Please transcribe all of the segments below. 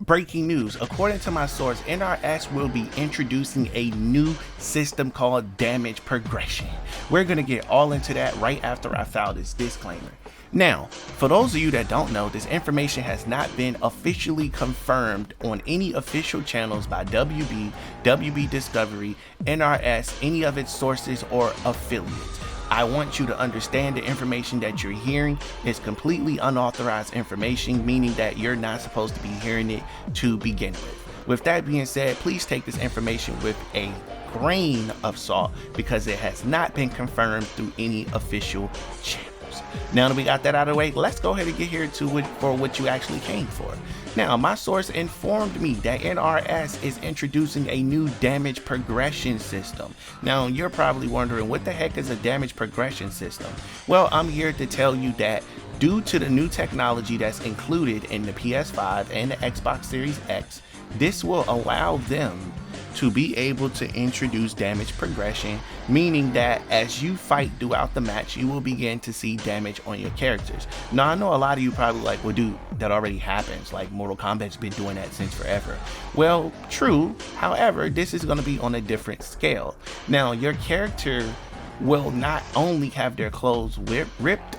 Breaking news, according to my source, NRS will be introducing a new system called damage progression. We're going to get all into that right after I file this disclaimer. Now, for those of you that don't know, this information has not been officially confirmed on any official channels by WB, WB Discovery, NRS, any of its sources or affiliates. I want you to understand the information that you're hearing is completely unauthorized information, meaning that you're not supposed to be hearing it to begin with. With that being said, please take this information with a grain of salt because it has not been confirmed through any official channels. Now that we got that out of the way, let's go ahead and get here to it for what you actually came for. Now, my source informed me that NRS is introducing a new damage progression system. Now, you're probably wondering, what the heck is a damage progression system? Well, I'm here to tell you that due to the new technology that's included in the PS5 and the Xbox Series X, this will allow them to be able to introduce damage progression, meaning that as you fight throughout the match, you will begin to see damage on your characters. Now, I know a lot of you probably like, well, dude, that already happens. Like, Mortal Kombat's been doing that since forever. Well, true. However, this is going to be on a different scale. Now, your character will not only have their clothes ripped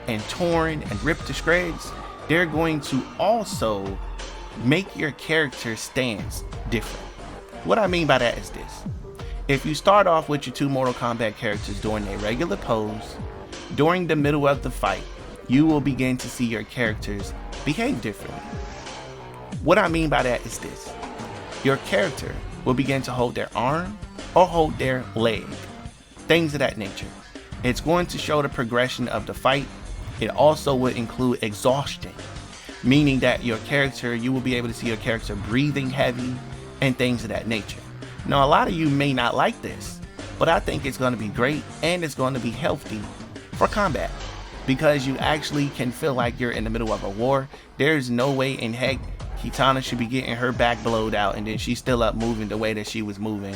and torn and ripped to shreds, they're going to also make your character stance different. What I mean by that is this: if you start off with your two Mortal Kombat characters doing a regular pose, during the middle of the fight, you will begin to see your characters behave differently. What I mean by that is this: your character will begin to hold their arm or hold their leg, things of that nature. It's going to show the progression of the fight. It also would include exhaustion, meaning that your character, you will be able to see your character breathing heavy and things of that nature. Now, a lot of you may not like this, but I think it's going to be great and it's going to be healthy for combat because you actually can feel like you're in the middle of a war. There's no way in heck Kitana should be getting her back blowed out and then she's still up moving the way that she was moving,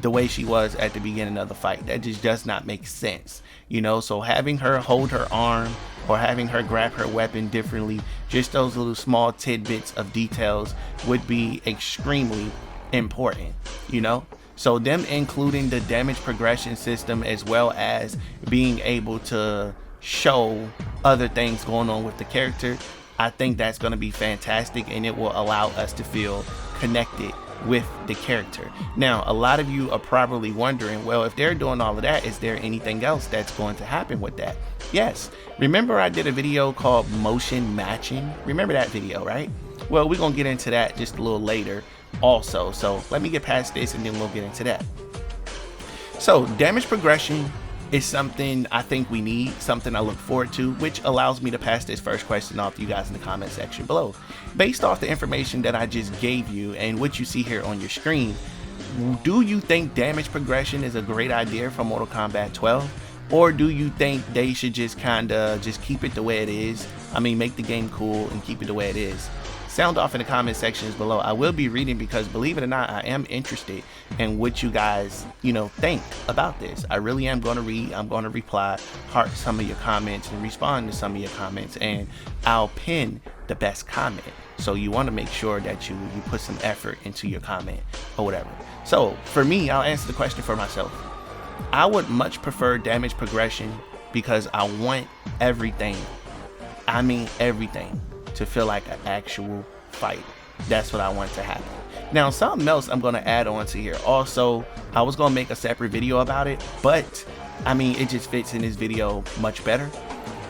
the way she was at the beginning of the fight. That just does not make sense, you know. So having her hold her arm or having her grab her weapon differently, just those little small tidbits of details would be extremely important, you know. So them including the damage progression system as well as being able to show other things going on with the character, I think that's going to be fantastic and it will allow us to feel connected with the character. Now, a lot of you are probably wondering, well, if they're doing all of that, is there anything else that's going to happen with that? Yes. Remember I did a video called motion matching? Remember that video, right? Well, we're going to get into that just a little later also. So let me get past this and then we'll get into that. So damage progression is something I think we need, something I look forward to, which allows me to pass this first question off to you guys in the comment section below. Based off the information that I just gave you and what you see here on your screen, do you think damage progression is a great idea for Mortal Kombat 12? Or do you think they should just just keep it the way it is? I mean, make the game cool and keep it the way it is. Sound off in the comment sections below. I will be reading because, believe it or not, I am interested in what you guys, think about this. I really am going to read. I'm going to reply, heart some of your comments and respond to some of your comments, and I'll pin the best comment. So you want to make sure that you put some effort into your comment or whatever. So for me, I'll answer the question for myself. I would much prefer damage progression because I want everything, I mean everything, to feel like an actual fight. That's what I want to happen. Now, something else I'm going to add on to here. Also, I was going to make a separate video about it, but I mean, it just fits in this video much better.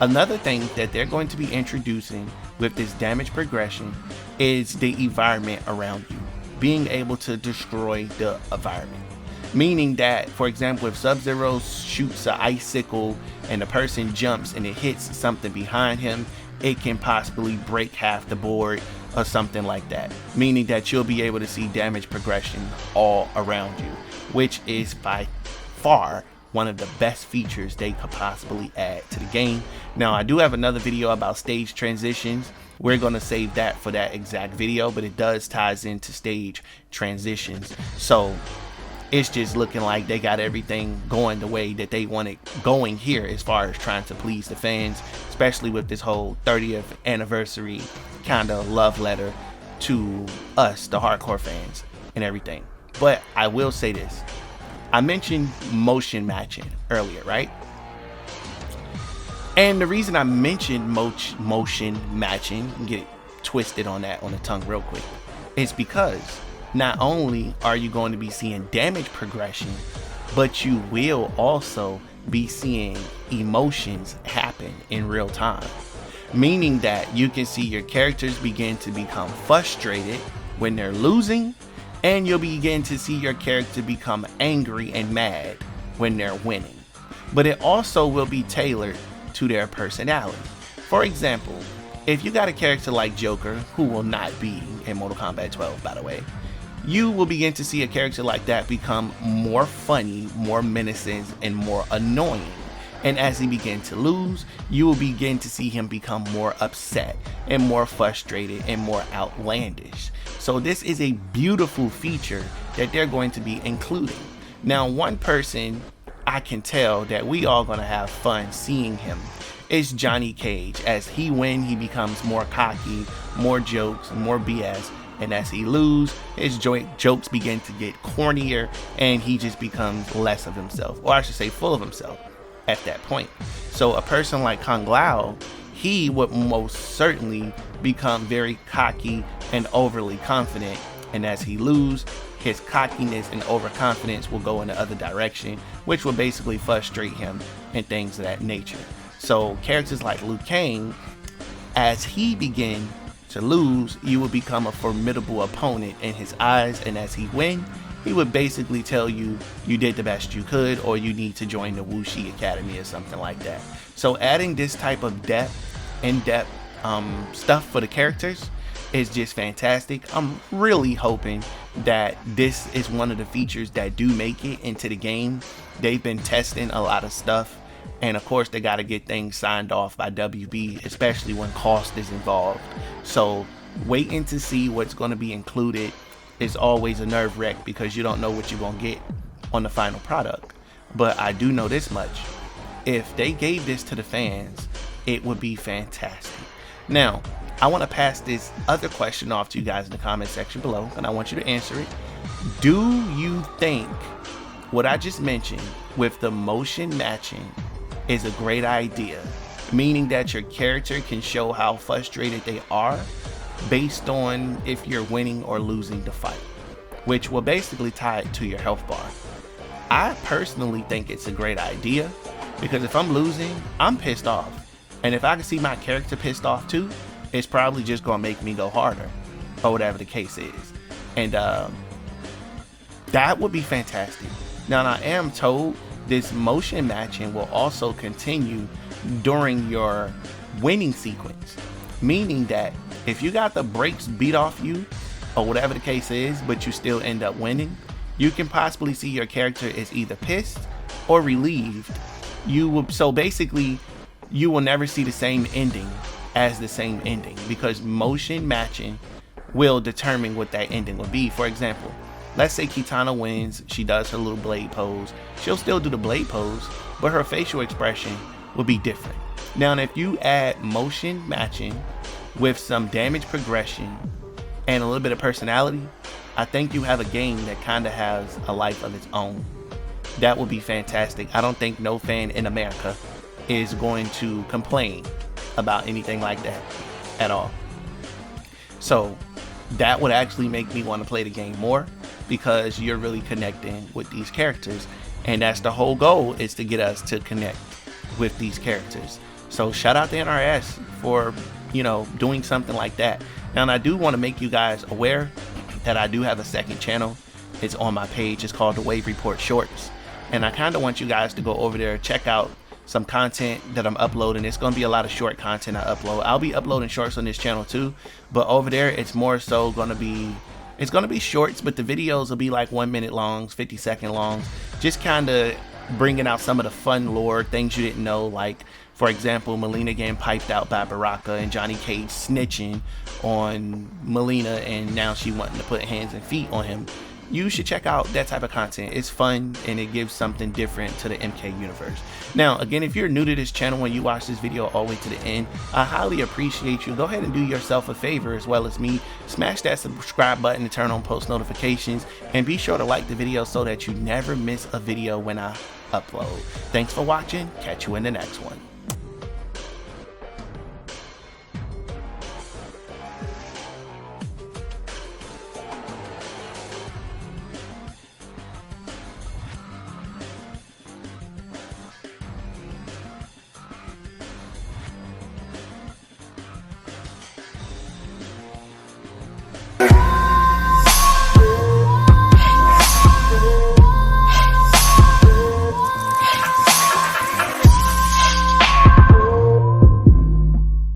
Another thing that they're going to be introducing with this damage progression is the environment around you, being able to destroy the environment. Meaning that, for example, if Sub-Zero shoots an icicle and the person jumps and it hits something behind him, it can possibly break half the board or something like that. Meaning that you'll be able to see damage progression all around you, which is by far one of the best features they could possibly add to the game. Now, I do have another video about stage transitions. We're going to save that for that exact video, but it does ties into stage transitions. So it's just looking like they got everything going the way that they want it going here as far as trying to please the fans, especially with this whole 30th anniversary kind of love letter to us, the hardcore fans and everything. But I will say this. I mentioned motion matching earlier, right? And the reason I mentioned motion matching, get it twisted on that on the tongue real quick, is because not only are you going to be seeing damage progression, but you will also be seeing emotions happen in real time. Meaning that you can see your characters begin to become frustrated when they're losing, and you'll begin to see your character become angry and mad when they're winning. But it also will be tailored to their personality. For example, if you got a character like Joker, who will not be in Mortal Kombat 12, by the way, you will begin to see a character like that become more funny, more menacing, and more annoying. And as he begins to lose, you will begin to see him become more upset and more frustrated and more outlandish. So this is a beautiful feature that they're going to be including. Now, one person I can tell that we all gonna have fun seeing him is Johnny Cage. As he wins, he becomes more cocky, more jokes, more BS. And as he loses, his jokes begin to get cornier, and he just becomes less of himself, or I should say full of himself at that point. So a person like Kung Lao, he would most certainly become very cocky and overly confident, and as he loses, his cockiness and overconfidence will go in the other direction, which will basically frustrate him and things of that nature. So characters like Liu Kang, as he begins to lose, you will become a formidable opponent in his eyes, and as he wins, he would basically tell you you did the best you could, or you need to join the Wuxi Academy or something like that. So adding this type of in-depth stuff for the characters is just fantastic. I'm really hoping that this is one of the features that do make it into the game. They've been testing a lot of stuff, and of course they got to get things signed off by WB, especially when cost is involved. So waiting to see what's going to be included is always a nerve wreck, because you don't know what you're going to get on the final product. But I do know this much: if they gave this to the fans, it would be fantastic. Now, I want to pass this other question off to you guys in the comment section below, and I want you to answer it. Do you think what I just mentioned with the motion matching is a great idea? Meaning that your character can show how frustrated they are based on if you're winning or losing the fight, which will basically tie it to your health bar. I personally think it's a great idea, because if I'm losing, I'm pissed off. And if I can see my character pissed off too, it's probably just gonna make me go harder, or whatever the case is. And that would be fantastic. Now, I am told this motion matching will also continue during your winning sequence, meaning that if you got the brakes beat off you, or whatever the case is, but you still end up winning, you can possibly see your character is either pissed or relieved. So basically, you will never see the same ending as the same ending, because motion matching will determine what that ending will be. For example, let's say Kitana wins, she does her little blade pose, she'll still do the blade pose, but her facial expression will be different. Now, if you add motion matching with some damage progression and a little bit of personality, I think you have a game that kind of has a life of its own. That would be fantastic. I don't think no fan in America is going to complain about anything like that at all. So that would actually make me want to play the game more, because you're really connecting with these characters, and that's the whole goal, is to get us to connect with these characters. So shout out to NRS for, doing something like that. Now, and I do want to make you guys aware that I do have a second channel. It's on my page. It's called the Wave Report Shorts, and I kind of want you guys to go over there, check out some content that I'm uploading. It's going to be a lot of short content I upload. I'll be uploading shorts on this channel too, but over there it's more so going to be, it's going to be shorts, but the videos will be like 1 minute longs, 50-second longs, just kind of bringing out some of the fun lore, things you didn't know, like for example, Melina getting piped out by Baraka, and Johnny Cage snitching on Melina, and now she wanting to put hands and feet on him. you should check out that type of content. It's fun and it gives something different to the MK universe. Now, again, if you're new to this channel and you watch this video all the way to the end, I highly appreciate you. Go ahead and do yourself a favor as well as me. Smash that subscribe button to turn on post notifications, and be sure to like the video so that you never miss a video when I upload. Thanks for watching. Catch you in the next one.